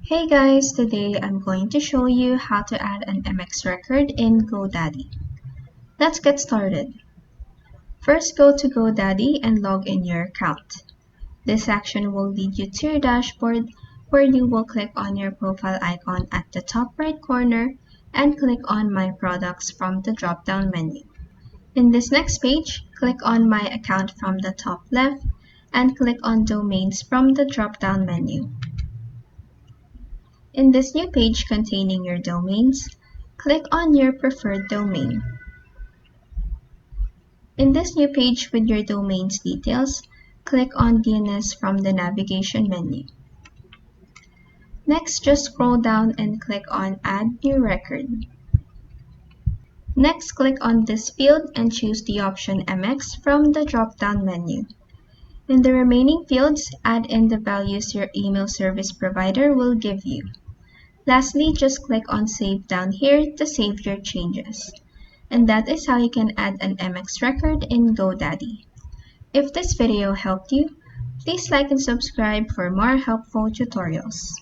Hey guys, today I'm going to show you how to add an MX record in Godaddy. Let's get started. First, go to Godaddy and log in your account. This action will lead you to your dashboard where you will click on your profile icon at the top right corner and click on My Products from the drop-down menu. In this next page, click on My Account from the top left and click on Domains from the drop-down menu. In this new page containing your domains, click on your preferred domain. In this new page with your domains details, click on DNS from the navigation menu. Next, just scroll down and click on Add New Record. Next, click on this field and choose the option MX from the drop-down menu. In the remaining fields, add in the values your email service provider will give you. Lastly, just click on Save down here to save your changes. And that is how you can add an MX record in Godaddy. If this video helped you, please like and subscribe for more helpful tutorials.